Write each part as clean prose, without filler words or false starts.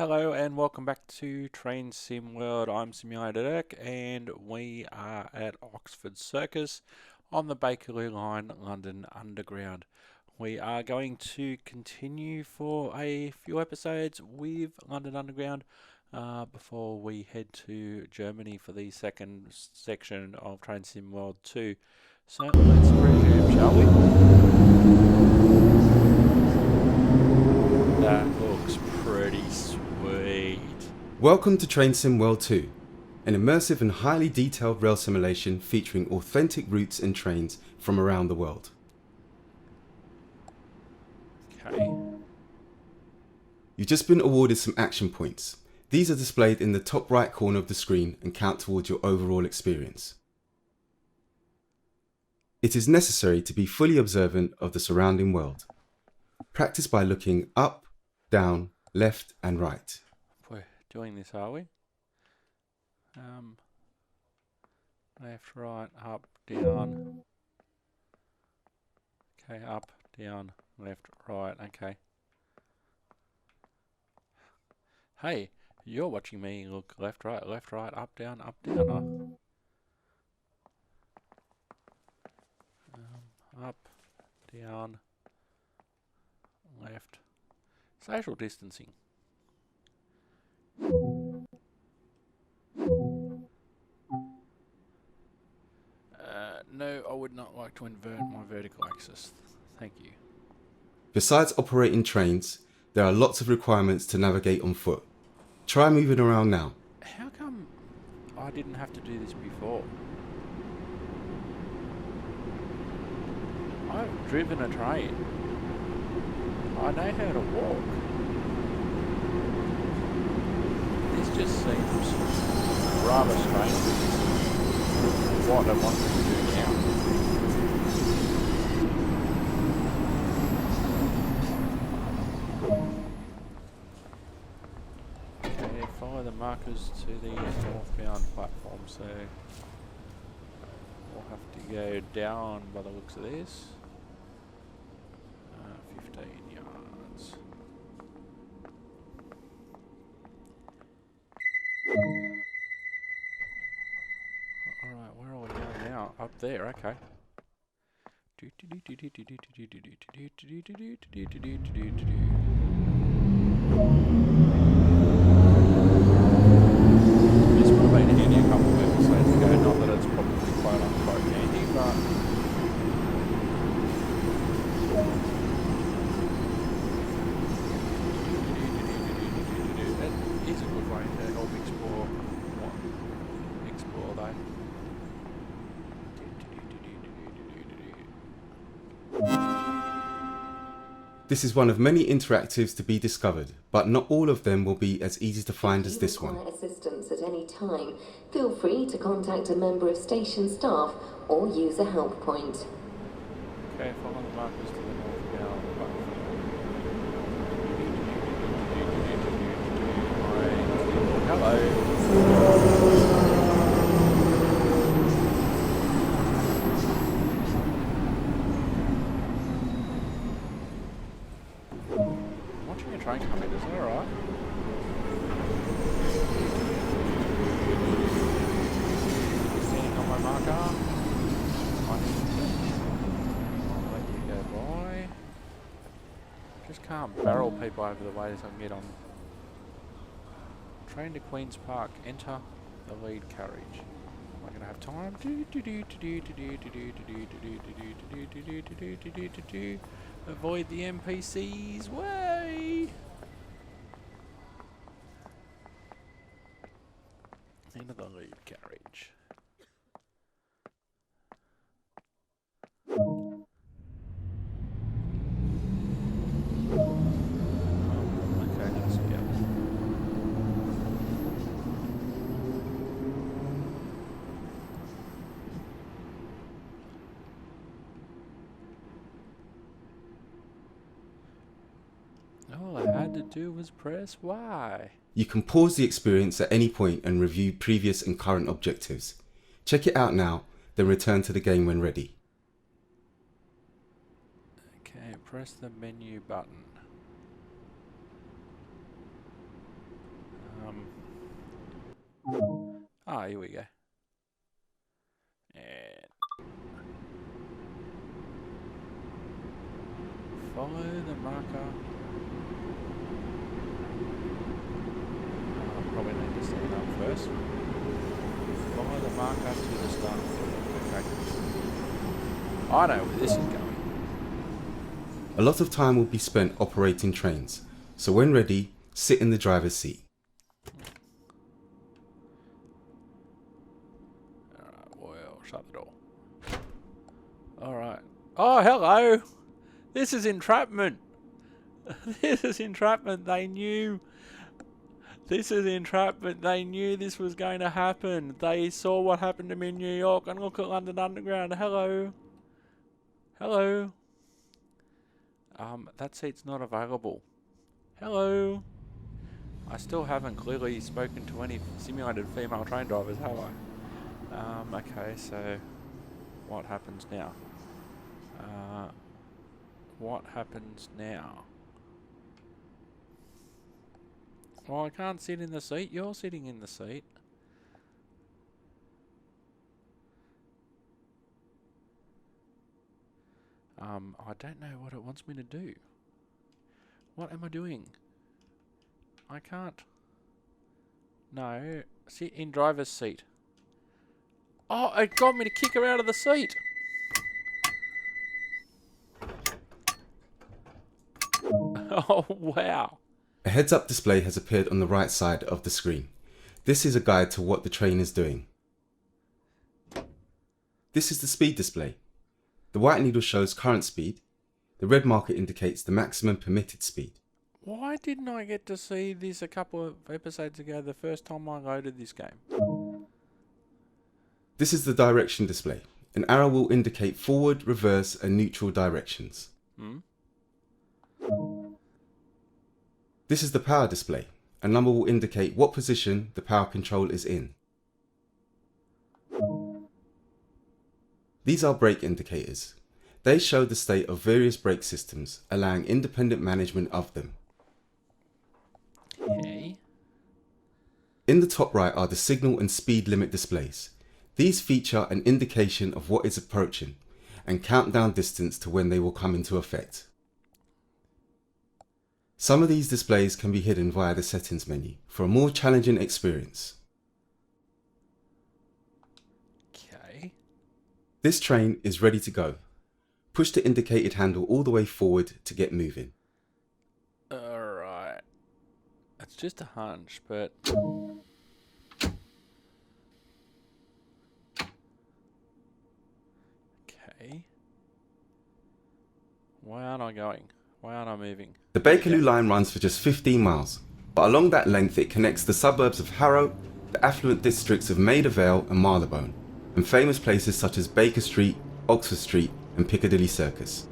Hello and welcome back to Train Sim World. I'm Simulator and we are at Oxford Circus on the Bakerloo line, London Underground. We are going to continue for a few episodes with London Underground before we head to Germany for the second section of Train Sim World 2. So let's resume, shall we? That looks pretty sweet. Welcome to Train Sim World 2, an immersive and highly detailed rail simulation featuring authentic routes and trains from around the world. Okay. You've just been awarded some action points. These are displayed in the top right corner of the screen and count towards your overall experience. It is necessary to be fully observant of the surrounding world. Practice by looking up, down, left and right. We're doing this, are we? Left, right, up, down. Okay, up, down, left, right, okay. Hey, you're watching me look left, right, up, down, huh? Up, down, left. Social distancing. No, I would not like to invert my vertical axis. Thank you. Besides operating trains, there are lots of requirements to navigate on foot. Try moving around now. How come I didn't have to do this before? I've driven a train. I know how to walk. This just seems rather strange. What I want to do now. Okay, follow the markers to the northbound platform, so we'll have to go down by the looks of this. 15 yards. Alright, where are we going now? Up there, okay. This would have been handy a couple of episodes ago, not that it's probably quite unquote handy, but that is a good way to help explore though. This is one of many interactives to be discovered, but not all of them will be as easy to find as this one. If you require assistance at any time, feel free to contact a member of station staff or use a help point. Okay, follow the markers to the northbound platform. Hello. Watching a train come in, is that alright? Standing on my marker. I'll let you go by. Just can't barrel people over the way so I can get on. Train to Queen's Park. Enter the lead carriage. Am I going to have time? Avoid the NPCs. Way! Enter the lead carriage. Okay, let's go. All I had to do was press Y. You can pause the experience at any point and review previous and current objectives. Check it out now, then return to the game when ready. Okay, press the menu button. Here we go. And follow the marker. Probably need to stand up first. Follow the marker to the start. Okay. I know where this is going. A lot of time will be spent operating trains, so when ready, sit in the driver's seat. Alright, well, shut the door. Alright. Oh, hello! This is entrapment! This is entrapment. They knew. This is entrapment. They knew this was going to happen. They saw what happened to me in New York and look at London Underground. Hello. Hello. That seat's not available. Hello. I still haven't clearly spoken to any simulated female train drivers, have I? Okay, so what happens now? What happens now? Well, I can't sit in the seat. You're sitting in the seat. I don't know what it wants me to do. What am I doing? I can't. No. Sit in driver's seat. Oh, it got me to kick her out of the seat. Oh, wow. A heads-up display has appeared on the right side of the screen. This is a guide to what the train is doing. This is the speed display. The white needle shows current speed. The red marker indicates the maximum permitted speed. Why didn't I get to see this a couple of episodes ago the first time I loaded this game? This is the direction display. An arrow will indicate forward, reverse and neutral directions. This is the power display. A number will indicate what position the power control is in. These are brake indicators. They show the state of various brake systems, allowing independent management of them. Okay. In the top right are the signal and speed limit displays. These feature an indication of what is approaching and countdown distance to when they will come into effect. Some of these displays can be hidden via the settings menu for a more challenging experience. Okay. This train is ready to go. Push the indicated handle all the way forward to get moving. Alright. It's just a hunch, but... Okay. Why aren't I going? Why aren't I moving? The Bakerloo line runs for just 15 miles, but along that length it connects the suburbs of Harrow, the affluent districts of Maida Vale and Marylebone, and famous places such as Baker Street, Oxford Street and Piccadilly Circus.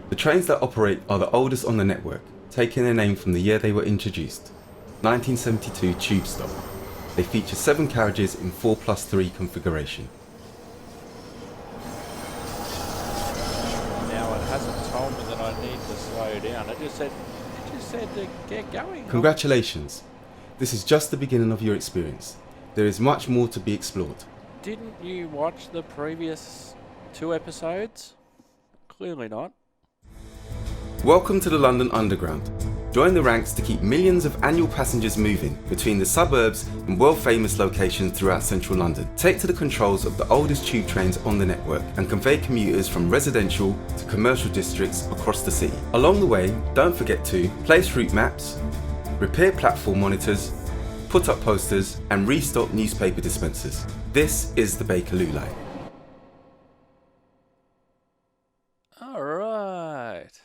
The trains that operate are the oldest on the network, taking their name from the year they were introduced, 1972 Tube Stop. They feature 7 carriages in 4+3 configuration. Now it hasn't told me that I need to slow down. It just said to get going. Congratulations! This is just the beginning of your experience. There is much more to be explored. Didn't you watch the previous 2 episodes? Clearly not. Welcome to the London Underground. Join the ranks to keep millions of annual passengers moving between the suburbs and world-famous locations throughout central London. Take to the controls of the oldest tube trains on the network and convey commuters from residential to commercial districts across the city. Along the way, don't forget to place route maps, repair platform monitors, put up posters and restock newspaper dispensers. This is the Bakerloo line. Alright.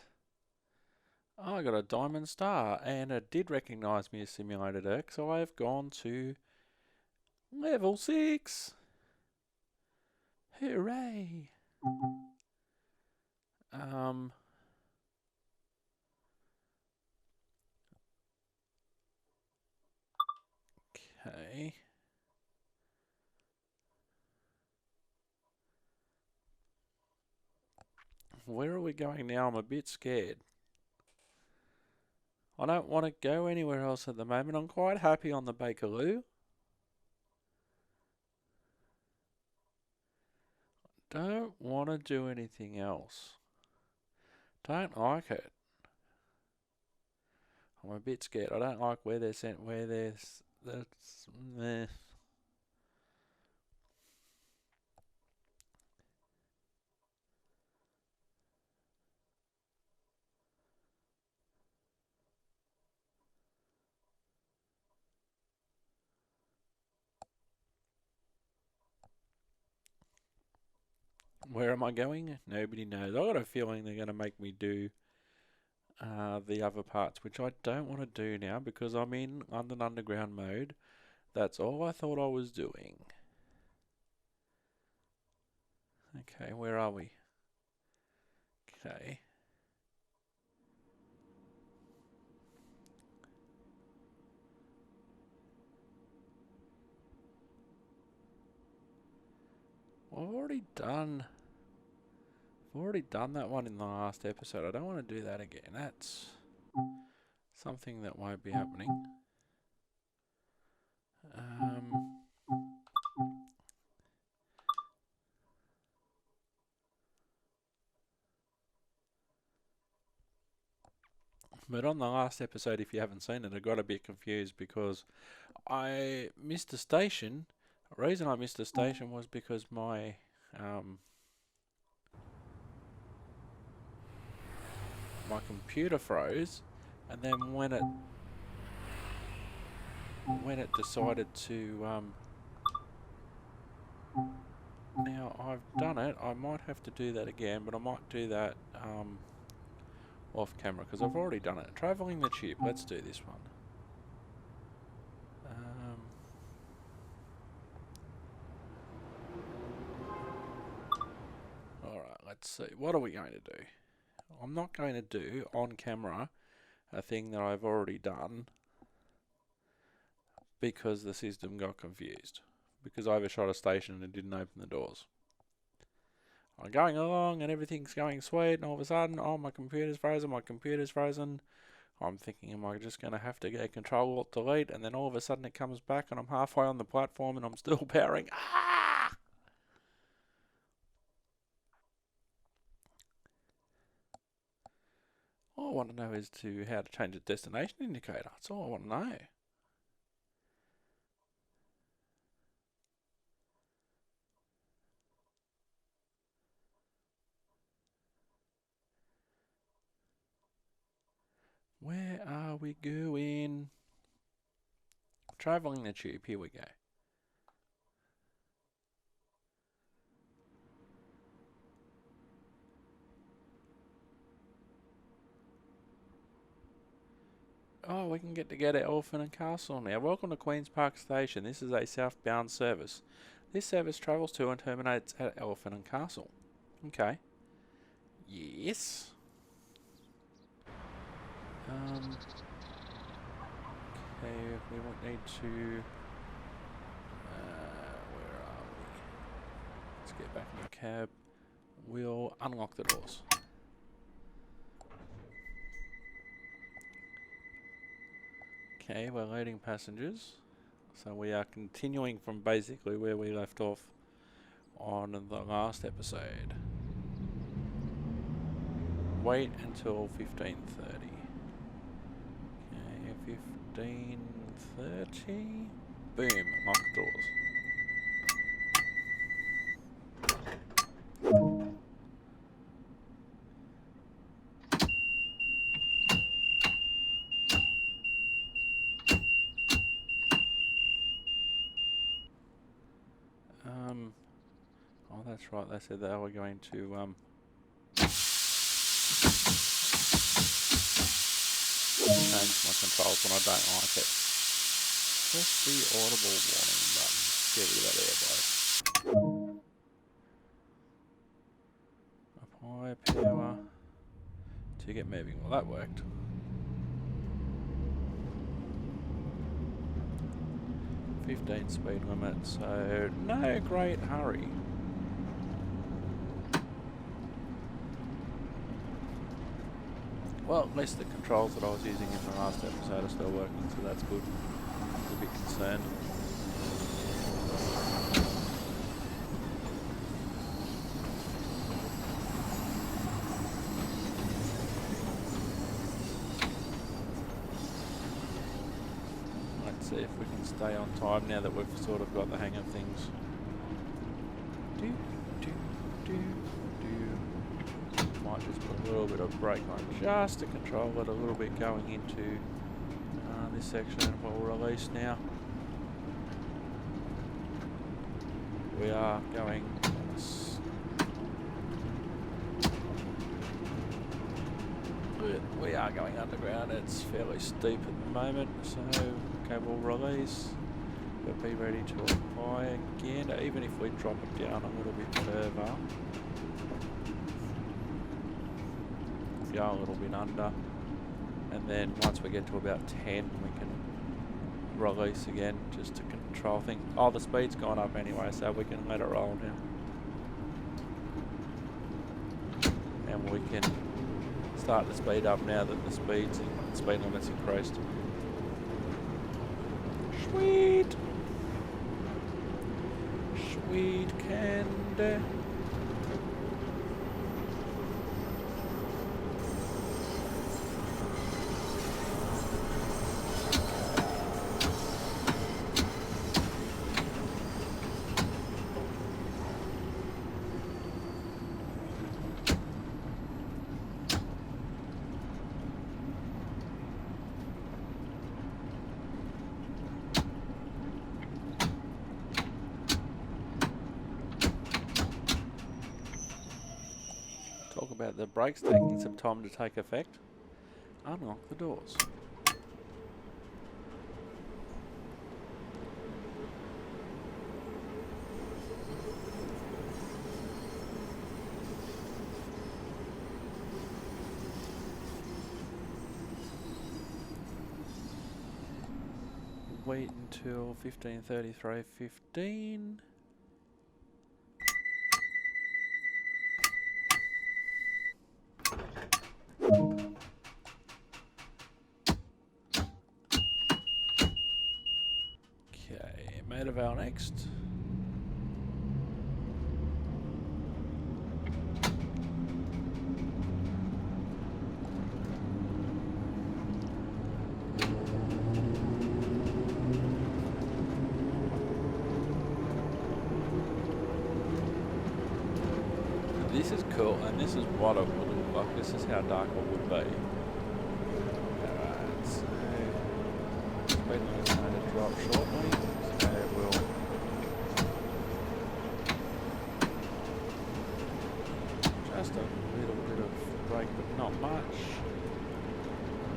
I got a diamond star and it did recognise me as Simulated X, so I've gone to level 6. Hooray. Okay. Where are we going now? I'm a bit scared. I don't want to go anywhere else at the moment. I'm quite happy on the Bakerloo. Don't want to do anything else. Don't like it. I'm a bit scared. I don't like where they're sent. That's meh. Where am I going? Nobody knows. I've got a feeling they're going to make me do the other parts, which I don't want to do now because I'm in London Underground mode. That's all I thought I was doing. Okay, where are we? Okay. I've already done that one in the last episode. I don't want to do that again. That's something that won't be happening. But on the last episode, if you haven't seen it, I got a bit confused because I missed a station. The reason I missed a station was because my my computer froze, and then when it decided to now I've done it. I might have to do that again, but I might do that off camera because I've already done it. Travelling the tube. Let's do this one. Alright, let's see. What are we going to do? I'm not going to do on camera a thing that I've already done because the system got confused. Because I overshot a station and it didn't open the doors. I'm going along and everything's going sweet, and all of a sudden, oh, my computer's frozen. I'm thinking, am I just going to have to get Control-Alt-Delete, and then all of a sudden it comes back and I'm halfway on the platform and I'm still powering. Ah! All I want to know is how to change the destination indicator. That's all I want to know. Where are we going? Travelling the tube, here we go. Oh, we can get to go to Elephant and Castle now. Welcome to Queen's Park Station. This is a southbound service. This service travels to and terminates at Elephant and Castle. Okay. Yes. Okay, we won't need to... where are we? Let's get back in the cab. We'll unlock the doors. Okay, we're loading passengers. So we are continuing from basically where we left off on the last episode. Wait until 15:30. Okay, 15:30. Boom, lock doors. Oh, that's right. They said they were going to change my controls when I don't like it. Press the audible warning button. Get rid of that airblade. Apply power to get moving. Well, that worked. .15 speed limit, so no great hurry. Well, at least the controls that I was using in the last episode are still working, so that's good. I was a bit concerned. Let's see if we can stay on time now that we've sort of got the hang of things. Do, do, do, do. Might just put a little bit of brake on just to control it a little bit going into this section, and we'll release now. We are going underground. It's fairly steep at the moment, so okay, we'll release, but be ready to apply again, even if we drop it down a little bit further. We are a little bit under, and then once we get to about 10 we can release again just to control things. Oh, the speed's gone up anyway, so we can let it roll now. And we can start to speed up now that the speed limit's increased. Sweet! Sweet candy. Talk about the brakes taking some time to take effect. Unlock the doors. Wait until 15:33:15. Okay, maida vale next. This is cool, and this is what it would look like. This is how dark it would be. Alright, so speed limit's going to drop shortly, so it will just a little bit of brake, but not much.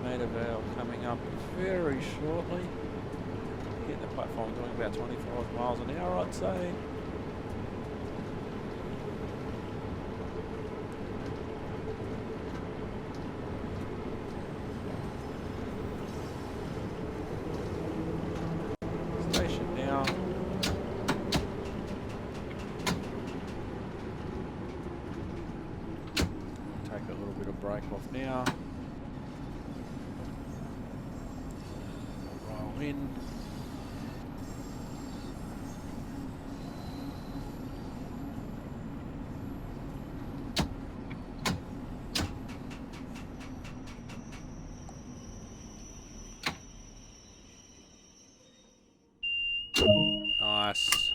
Maida vale coming up very shortly. Hitting the platform doing about 25 miles an hour, I'd say. Brake off now. Roll in. Nice.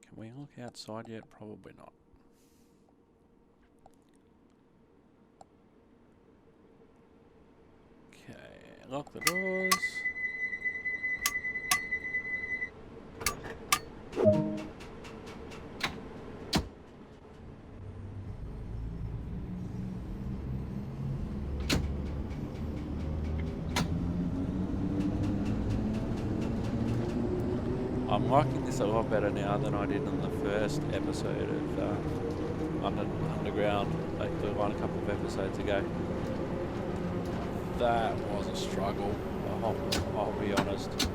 Can we look outside yet? Probably not. Okay, lock the doors. I'm liking this a lot better now than I did in the first episode of Underground, like the one a couple of episodes ago. That was a struggle, I'll be honest.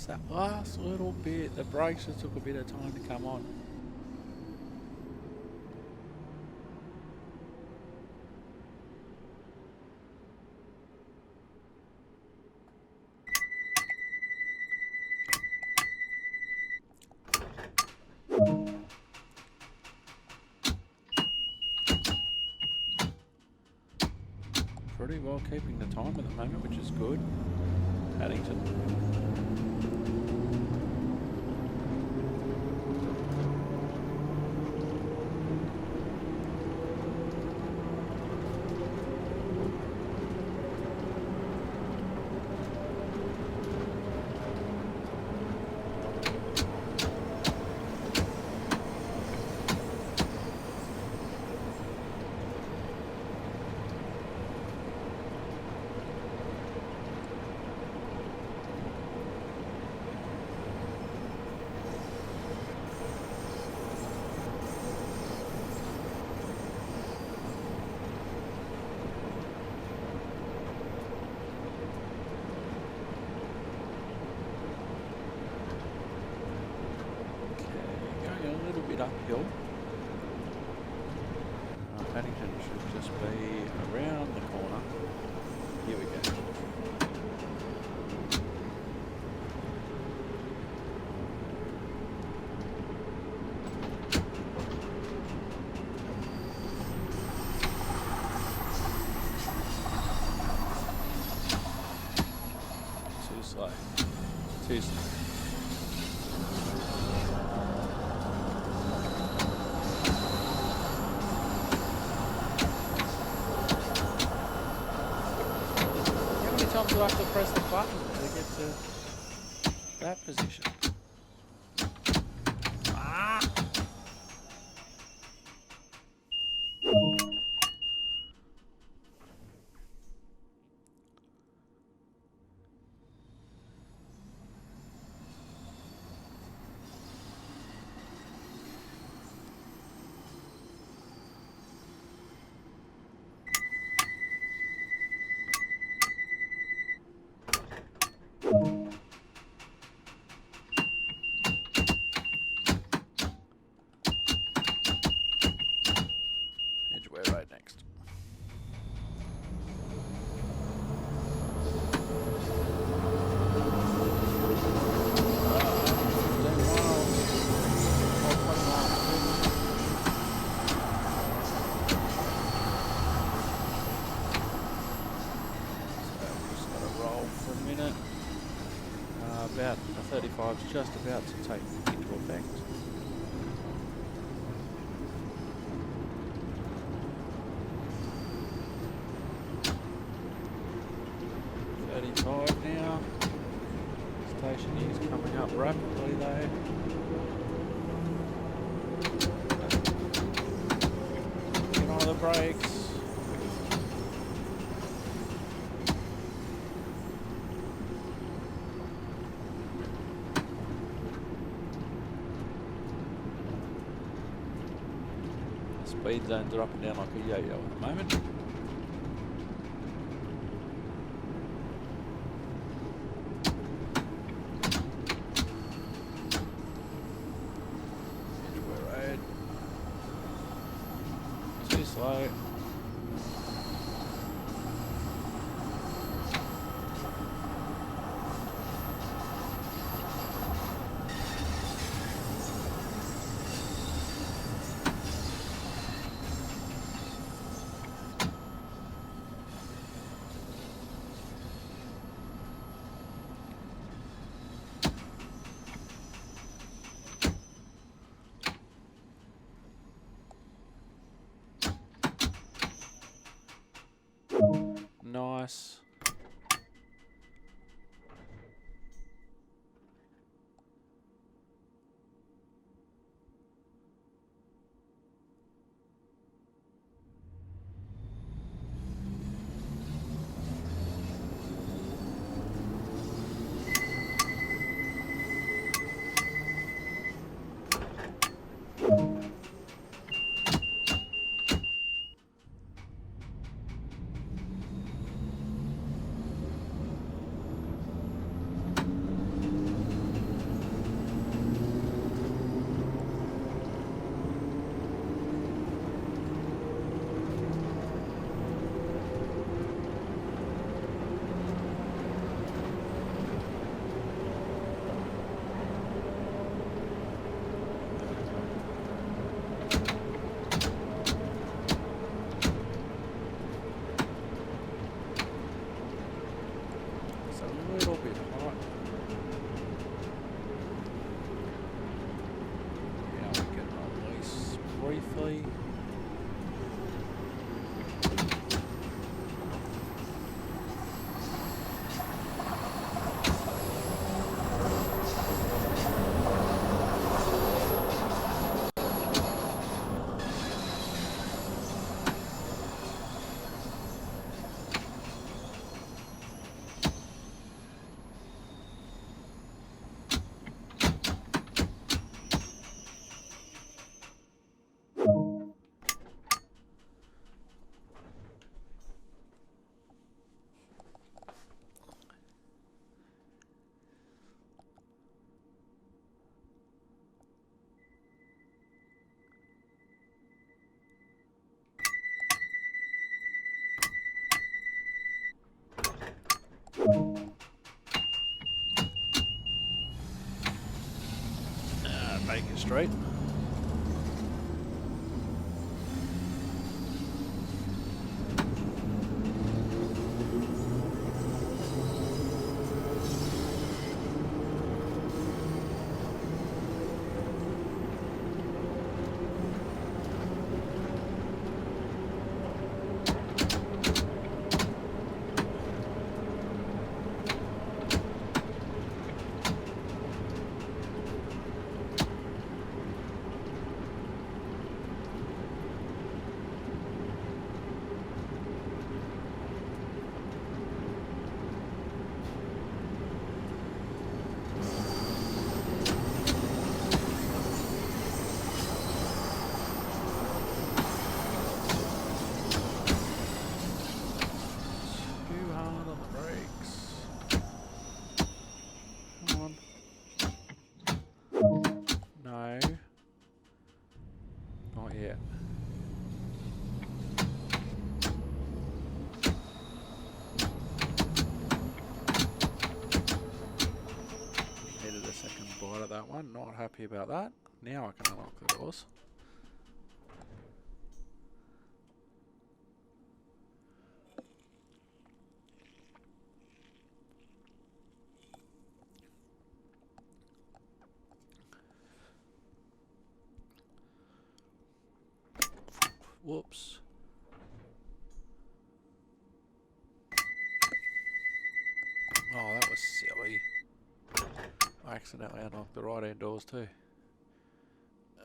just that last little bit. The brakes just took a bit of time to come on. Pretty well keeping the time at the moment, which is good. Paddington. Uphill. Paddington should just be around the corner. Here we go. Too slow. Too slow. Sometimes you have to press the button to get to that position. Ah! Right next. About a 35 is just about to take into effect. Now, station is coming up rapidly though. Get on the brakes. The speed zones are up and down like a yo-yo at the moment. Slow. Nice. Baker Street. Too hard on the brakes. Come on. No. Not yet. Needed a second bite of that one. Not happy about that. Now I can unlock the doors. Whoops. Oh, that was silly. I accidentally unlocked the right hand doors too.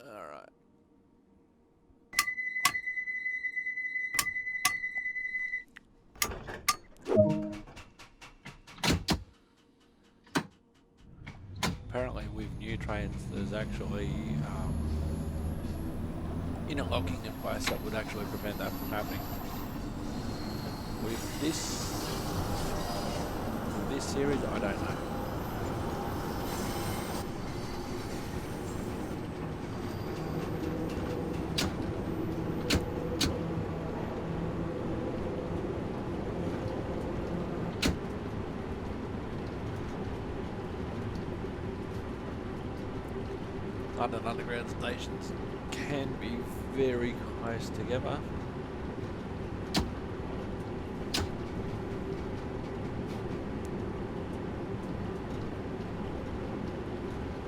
Alright. Apparently with new trains there's actually interlocking in place that would actually prevent that from happening. With this series, I don't know. London Underground stations can be very close together.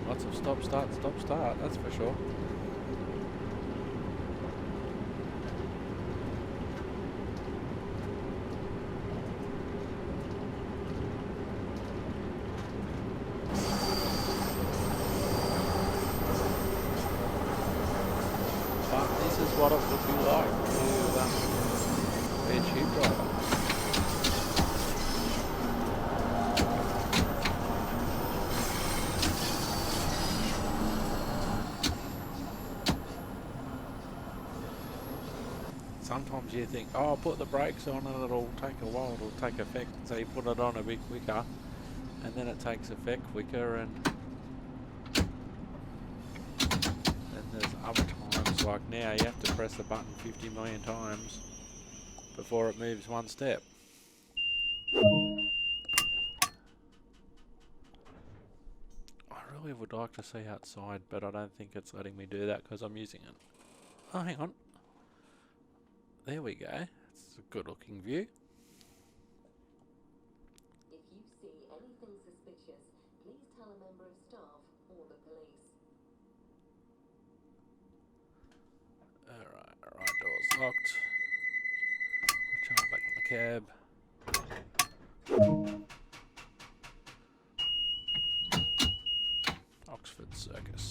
Lots of stop, start, that's for sure. What it would be like to be a tube driver. Sometimes you think, oh, I'll put the brakes on and it'll take a while, it'll take effect, so you put it on a bit quicker and then it takes effect quicker, and then there's other times like now you have to press the button 50 million times before it moves one step. I really would like to see outside, but I don't think it's letting me do that because I'm using it. Oh, hang on. There we go. It's a good looking view. If you see anything suspicious, please tell a member of staff or the police. Alright, door's locked. Return back in the cab. Oxford Circus.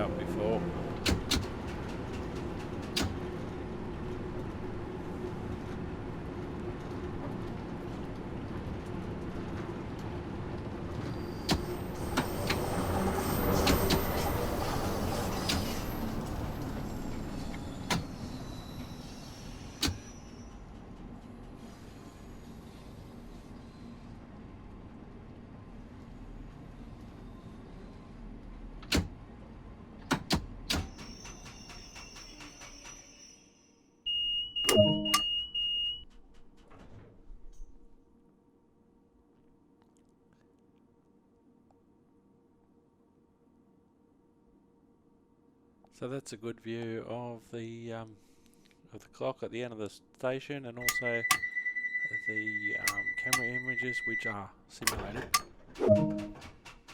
about before. So that's a good view of the clock at the end of the station, and also the camera images, which are simulated.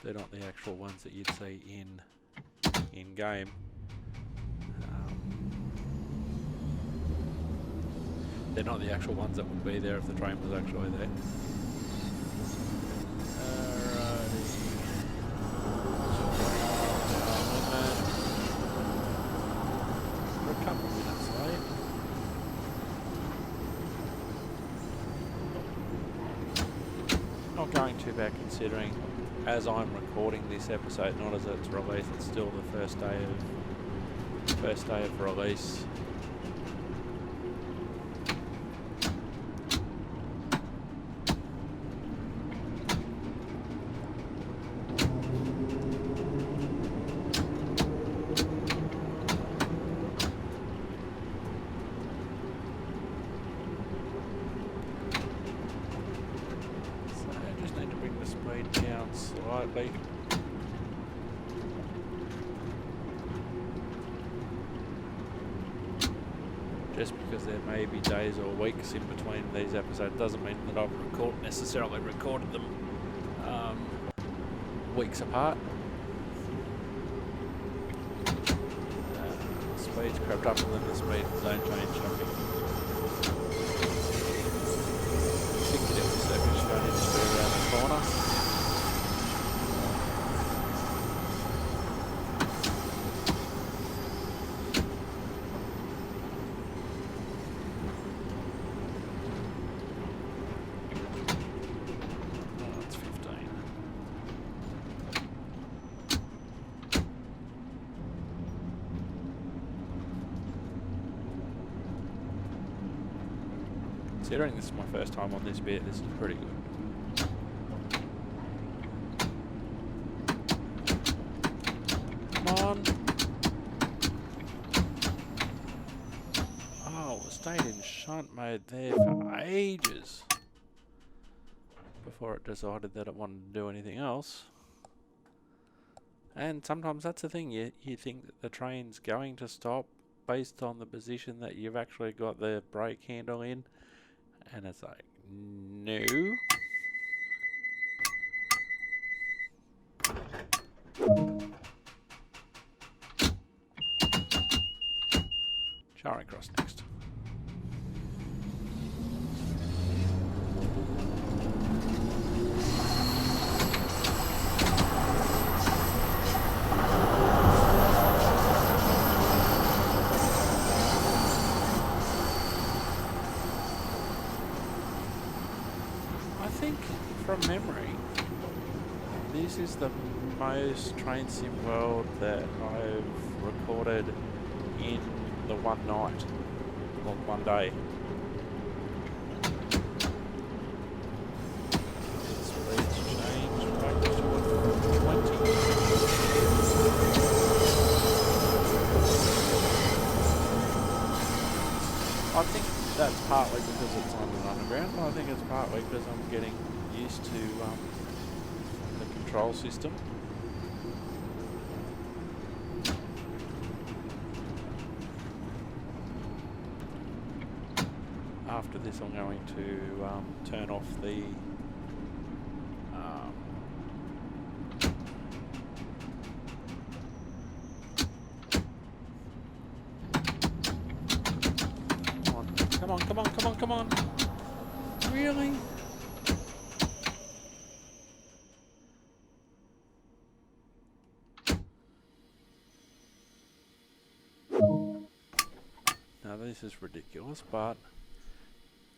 They're not the actual ones that you'd see in game. They're not the actual ones that would be there if the train was actually there. We're a couple of minutes late. Not going too bad considering, as I'm recording this episode, not as it's released, it's still the first day of release. Down slightly. Just because there may be days or weeks in between these episodes doesn't mean that I've necessarily recorded them weeks apart. Speed's crept up and then the speed zone change shocking. Piccadilly Circus, you don't need to be around the corner. Considering this is my first time on this bit, this is pretty good. Come on. Oh, it stayed in shunt mode there for ages before it decided that it wanted to do anything else. And sometimes that's the thing, you think that the train's going to stop based on the position that you've actually got the brake handle in. And it's like, no. Charing Cross next. I think, from memory, this is the most train sim world that I've recorded in the one night, or one day. Speeds change back to 20. I think that's partly because it's on the underground, but I think it's partly because I'm getting used to the control system. After this, I'm going to turn off the Come on. Really? this is ridiculous, but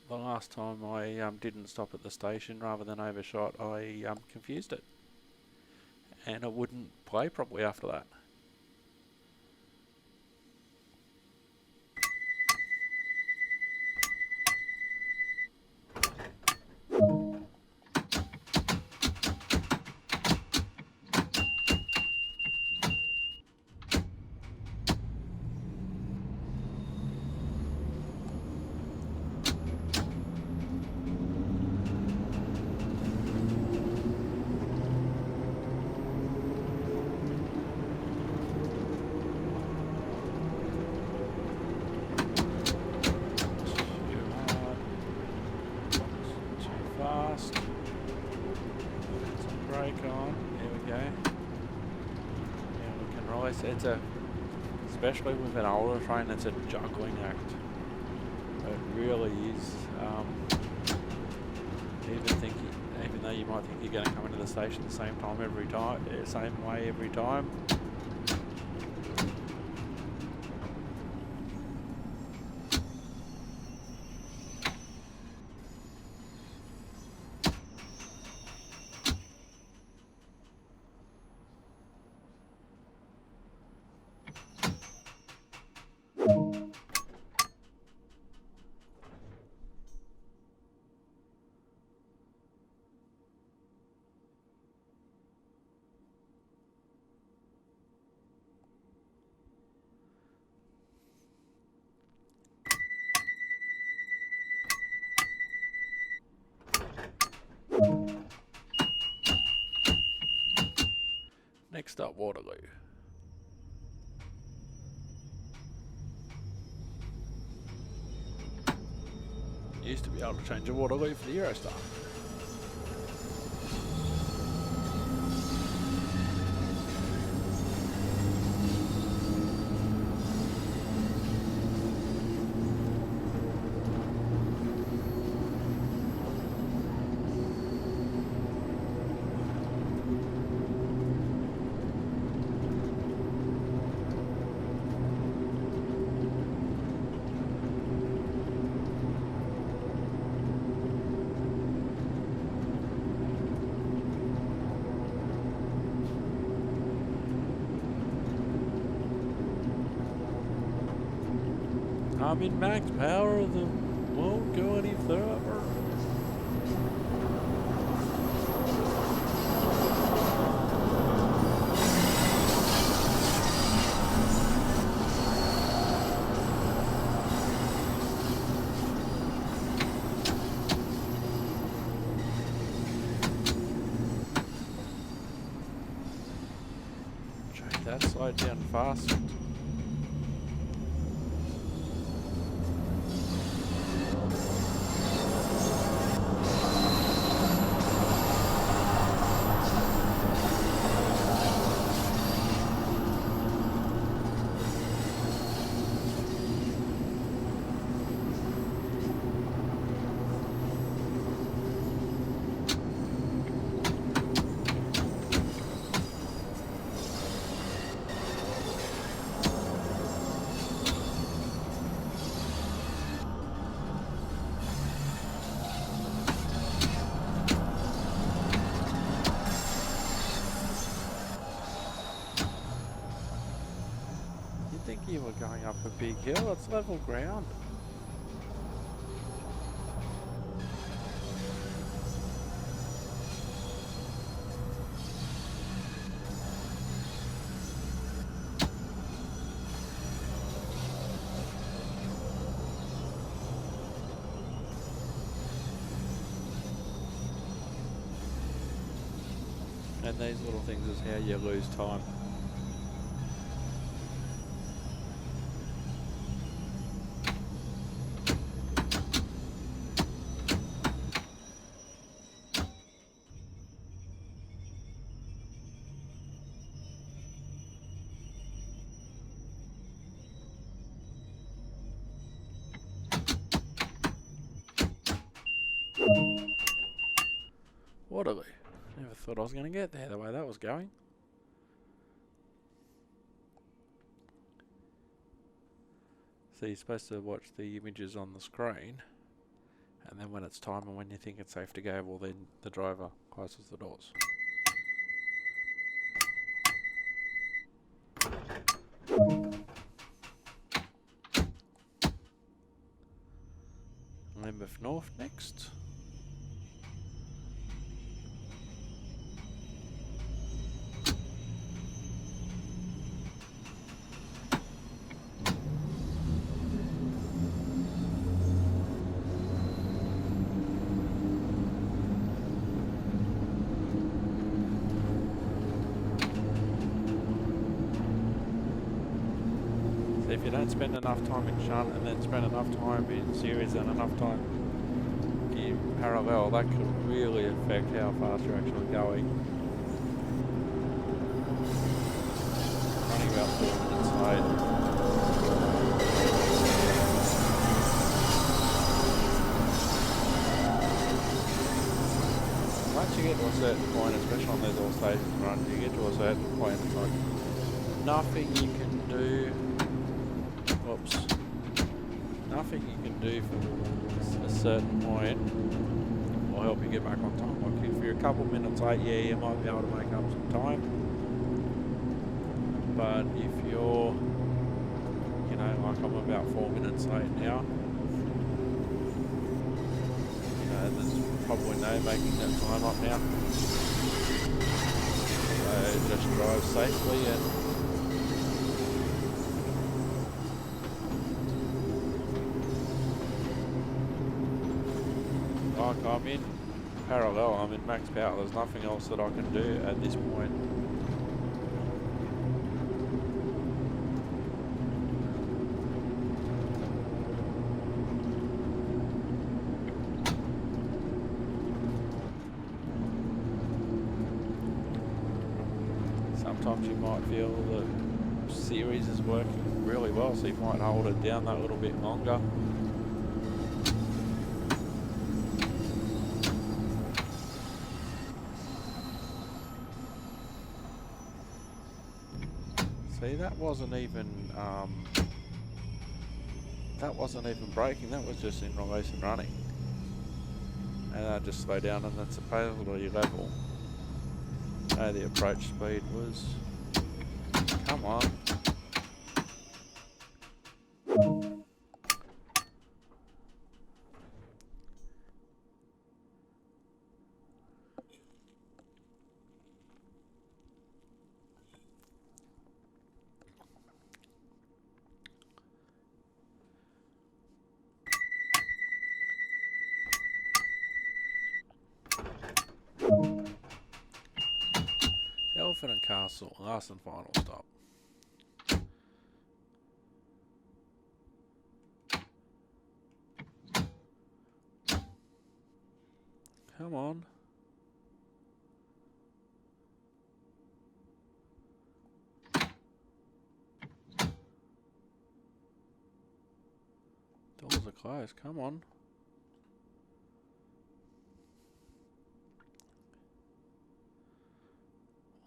the last time I didn't stop at the station rather than overshot, I confused it. And it wouldn't play properly after that. It's especially with an older train, it's a juggling act. It really is. Even though you might think you're going to come into the station the same time every time, same way every time. Next up, Waterloo. Used to be able to change a Waterloo for the Eurostar. I'm in max power, the won't go any further. Check that, slide down fast. You were going up a big hill, it's level ground. And these little things is how you lose time. Waterloo. Never thought I was going to get there the way that was going. So you're supposed to watch the images on the screen, and then when it's time and when you think it's safe to go, well then the driver closes the doors. Lambeth North next. If you don't spend enough time in shunt and then spend enough time in series and enough time in parallel, that could really affect how fast you're actually going. Running about 4 minutes late. Once you get to a certain point, especially on these all stations runs, you get to a certain point, it's like nothing you can do. Whoops. Nothing you can do from a certain point will help you get back on time. Like if you're a couple minutes late, yeah, you might be able to make up some time. But if you're, you know, like I'm about 4 minutes late now, you know, there's probably no making that time up now. So just drive safely and like I'm in parallel, I'm in max power, there's nothing else that I can do at this point. Sometimes you might feel the series is working really well, so you might hold it down that little bit longer. See, that wasn't even braking, that was just in release and running. And I just slow down and that's supposedly level. No, the approach speed was, come on. Elephant and Castle, last and final stop. Come on. Doors are closed, come on.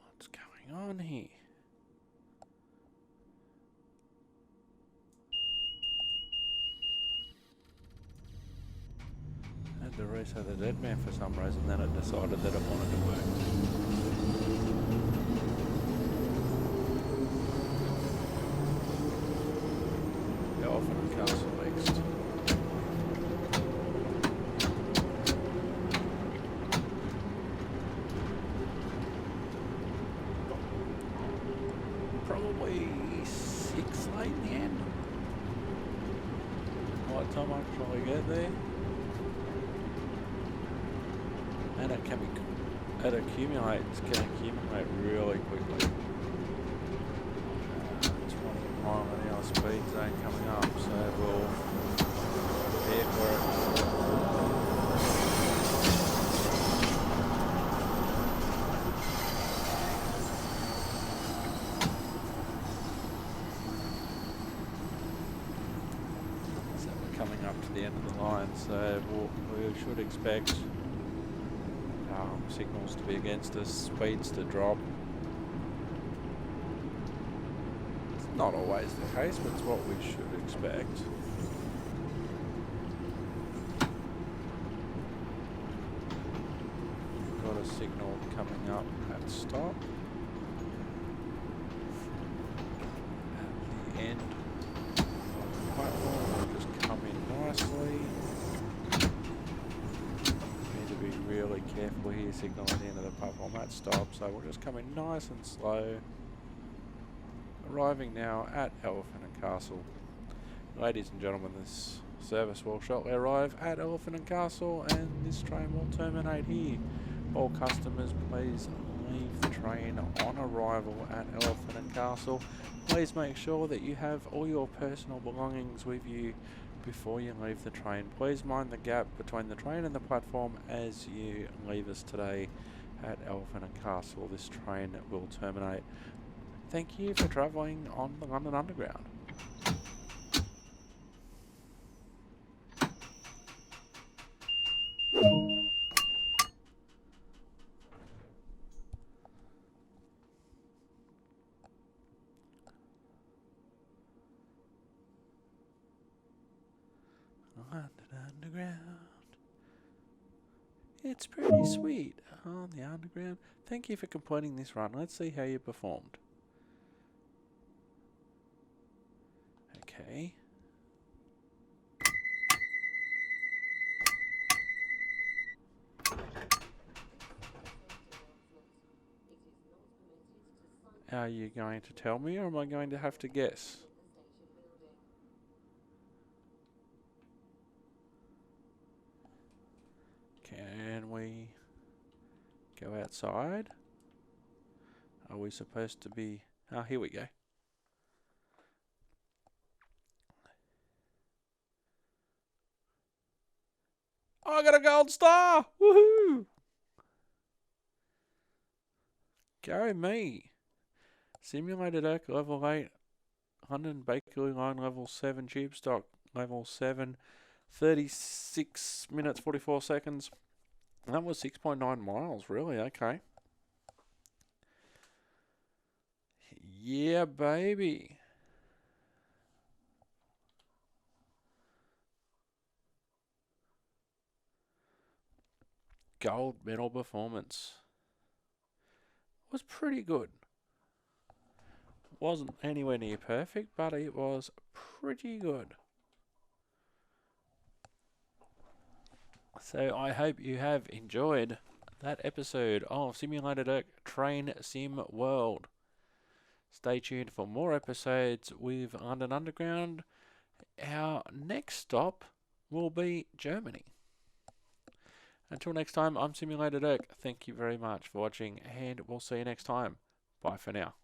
What's going on here? I had to reset the dead man for some reason, then it decided that it wanted to work. Elephant and Castle next. Probably 6 late in the end. By the time I actually get there. And it can accumulate really quickly. 20 mile an hour speed zone coming up, so we'll prepare for it. So we're coming up to the end of the line, so we should expect signals to be against us, speeds to drop. Not always the case, but it's what we should expect. Got a signal coming up at stop. At the end of the platform, we'll just come in nicely. Need to be really careful here, signal at the end of the platform at stop, so we'll just come in nice and slow. Arriving now at Elephant and Castle. Ladies and gentlemen, this service will shortly arrive at Elephant and Castle, and this train will terminate here. All customers, please leave the train on arrival at Elephant and Castle. Please make sure that you have all your personal belongings with you before you leave the train. Please mind the gap between the train and the platform as you leave us today at Elephant and Castle. This train will terminate. Thank you for travelling on the London Underground. London Underground. It's pretty sweet on the Underground. Thank you for completing this run. Let's see how you performed. Okay. Are you going to tell me, or am I going to have to guess? Can we go outside? Are we supposed to be... Oh, here we go. I got a gold star! Woohoo! Go me! Simulated Oak level 8, London Bakerloo line level 7, tube stock level 7, 36 minutes 44 seconds. That was 6.9 miles, really, okay. Yeah, baby. Gold medal performance. Was pretty good. Wasn't anywhere near perfect, but it was pretty good. So I hope you have enjoyed that episode of Simulated Oak Train Sim World. Stay tuned for more episodes with London Underground. Our next stop will be Germany. Until next time, I'm Simulated Oak. Thank you very much for watching, and we'll see you next time. Bye for now.